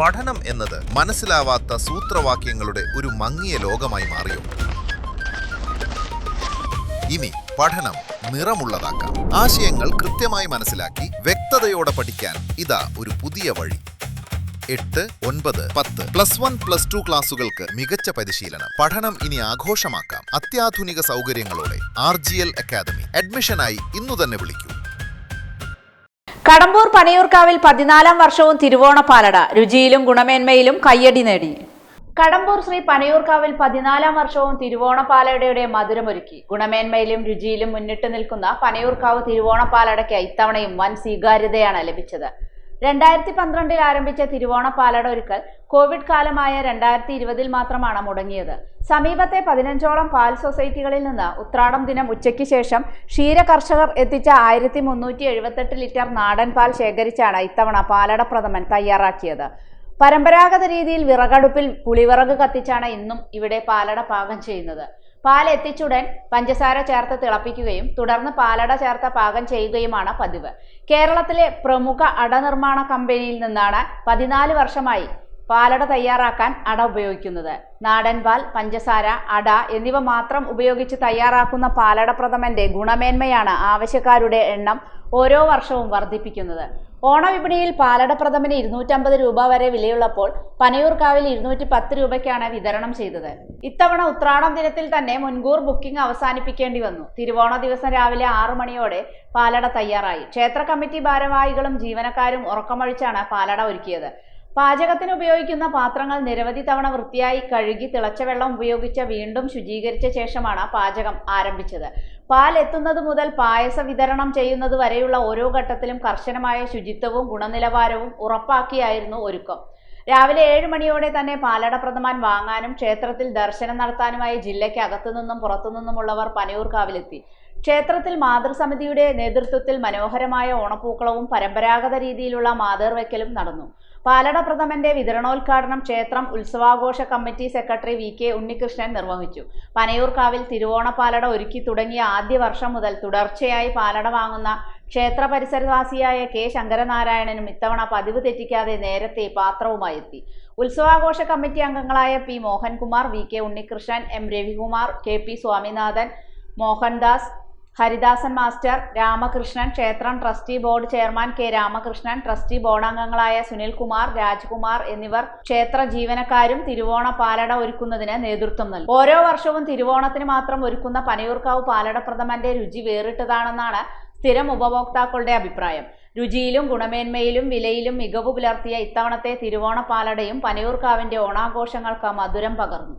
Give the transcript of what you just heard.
പഠനം എന്നത് മനസ്സിലാവാത്ത സൂത്രവാക്യങ്ങളുടെ ഒരു മങ്ങിയ ലോകമായി മാറിയോ? ഇനി പഠനം നിറമുള്ളതാക്കാം. ആശയങ്ങൾ കൃത്യമായി മനസ്സിലാക്കി വ്യക്തതയോടെ പഠിക്കാൻ ഇതാ ഒരു പുതിയ വഴി. 8, 9, 10 +1, +2 ക്ലാസുകൾക്ക് മികച്ച പരിശീലനം. പഠനം ഇനി ആഘോഷമാക്കാം. അത്യാധുനിക സൗകര്യങ്ങളോടെ RGL അക്കാദമി. അഡ്മിഷനായി ഇന്നു തന്നെ വിളിക്കൂ. കടമ്പൂർ പനയൂർക്കാവിൽ 14ാം വർഷവും തിരുവോണപ്പാലട രുചിയിലും ഗുണമേന്മയിലും കയ്യടി നേടി. കടമ്പൂർ ശ്രീ പനയൂർക്കാവിൽ 14ാം വർഷവും തിരുവോണപ്പാലടയുടെ മധുരമൊരുക്കി. ഗുണമേന്മയിലും രുചിയിലും മുന്നിട്ട് നിൽക്കുന്ന പനയൂർക്കാവ് തിരുവോണപ്പാലടയ്ക്ക് ഇത്തവണയും വൻ സ്വീകാര്യതയാണ് ലഭിച്ചത്. 2012 ആരംഭിച്ച തിരുവോണപ്പാലട ഒരുക്കൽ കോവിഡ് കാലമായ 2020 മാത്രമാണ് മുടങ്ങിയത്. സമീപത്തെ 15ഓളം പാൽ സൊസൈറ്റികളിൽ നിന്ന് ഉത്രാടം ദിനം ഉച്ചയ്ക്ക് ശേഷം ക്ഷീര കർഷകർ എത്തിച്ച 1378 ലിറ്റർ നാടൻ പാൽ ശേഖരിച്ചാണ് ഇത്തവണ പാലട പ്രഥമൻ തയ്യാറാക്കിയത്. പരമ്പരാഗത രീതിയിൽ വിറകടുപ്പിൽ പുളിവിറക് കത്തിച്ചാണ് ഇന്നും ഇവിടെ പാലട പാകം ചെയ്യുന്നത്. പാൽ എത്തിച്ചുടൻ പഞ്ചസാര ചേർത്ത് തിളപ്പിക്കുകയും തുടർന്ന് പാലട ചേർത്ത് പാകം ചെയ്യുകയുമാണ് പതിവ്. കേരളത്തിലെ പ്രമുഖ അട നിർമ്മാണ കമ്പനിയിൽ നിന്നാണ് 14 വർഷമായി പാലട തയ്യാറാക്കാൻ അട ഉപയോഗിക്കുന്നത്. നാടൻ പാൽ, പഞ്ചസാര, അട എന്നിവ മാത്രം ഉപയോഗിച്ച് തയ്യാറാക്കുന്ന പാലട പ്രഥമന്റെ ഗുണമേന്മയാണ് ആവശ്യക്കാരുടെ എണ്ണം ഓരോ വർഷവും വർദ്ധിപ്പിക്കുന്നത്. ഓണവിപണിയിൽ പാലട പ്രഥമന് 250 രൂപ വരെ വിലയുള്ളപ്പോൾ പനയൂർക്കാവിൽ 210 രൂപയ്ക്കാണ് വിതരണം ചെയ്തത്. ഇത്തവണ ഉത്രാടം ദിനത്തിൽ തന്നെ മുൻകൂർ ബുക്കിംഗ് അവസാനിപ്പിക്കേണ്ടി വന്നു. തിരുവോണ ദിവസം രാവിലെ 6 മണിയോടെ പാലട തയ്യാറായി. ക്ഷേത്ര കമ്മിറ്റി ഭാരവാഹികളും ജീവനക്കാരും ഉറക്കമൊഴിച്ചാണ് പാലട ഒരുക്കിയത്. പാചകത്തിന് ഉപയോഗിക്കുന്ന പാത്രങ്ങൾ നിരവധി തവണ വൃത്തിയായി കഴുകി തിളച്ച വെള്ളം ഉപയോഗിച്ച് വീണ്ടും ശുചീകരിച്ച ശേഷമാണ് പാചകം ആരംഭിച്ചത്. പാൽ എത്തുന്നത് മുതൽ പായസ വിതരണം ചെയ്യുന്നത് വരെയുള്ള ഓരോ ഘട്ടത്തിലും കർശനമായ ശുചിത്വവും ഗുണനിലവാരവും ഉറപ്പാക്കിയായിരുന്നു ഒരുക്കം. രാവിലെ 7 മണിയോടെ തന്നെ പാലട പ്രഥമൻ വാങ്ങാനും ക്ഷേത്രത്തിൽ ദർശനം നടത്താനുമായി ജില്ലയ്ക്ക് അകത്തുനിന്നും പുറത്തുനിന്നുമുള്ളവർ പനയൂർക്കാവിലെത്തി. ക്ഷേത്രത്തിൽ മാതൃസമിതിയുടെ നേതൃത്വത്തിൽ മനോഹരമായ ഓണപ്പൂക്കളവും പരമ്പരാഗത രീതിയിലുള്ള മാതേർവെക്കലും നടന്നു. പാലട പ്രഥമന്റെ വിതരണോദ്ഘാടനം ക്ഷേത്രം ഉത്സവാഘോഷ കമ്മിറ്റി സെക്രട്ടറി VK ഉണ്ണികൃഷ്ണൻ നിർവഹിച്ചു. പനയൂർക്കാവിൽ തിരുവോണപ്പാലട ഒരുക്കി തുടങ്ങിയ ആദ്യ വർഷം മുതൽ തുടർച്ചയായി പാലട വാങ്ങുന്ന ക്ഷേത്ര പരിസരവാസിയായ K ശങ്കരനാരായണനും ഇത്തവണ പതിവ് തെറ്റിക്കാതെ നേരത്തെ പാത്രവുമായി എത്തി. ഉത്സവാഘോഷ കമ്മിറ്റി അംഗങ്ങളായ P Mohankumar, VK Unnikrishnan, M Ravikumar, KP Swaminathan, Mohandas, Haridasan master, Ramakrishnan, ക്ഷേത്രം trustee board chairman K Ramakrishnan, trustee board അംഗങ്ങളായ സുനിൽകുമാർ, രാജ്കുമാർ എന്നിവർ ക്ഷേത്ര ജീവനക്കാരും തിരുവോണ പാലട ഒരുക്കുന്നതിന് നേതൃത്വം നൽകി. ഓരോ വർഷവും തിരുവോണത്തിന് മാത്രം ഒരുക്കുന്ന പനയൂർക്കാവ് പാലട പ്രഥമന്റെ രുചി വേറിട്ടതാണെന്നാണ് സ്ഥിരം ഉപഭോക്താക്കളുടെ അഭിപ്രായം. രുചിയിലും ഗുണമേന്മയിലും വിലയിലും മികവ് പുലർത്തിയ ഇത്തവണത്തെ തിരുവോണ പാലടയും പനയൂർക്കാവിന്റെ ഓണാഘോഷങ്ങൾക്ക് മധുരം പകർന്നു.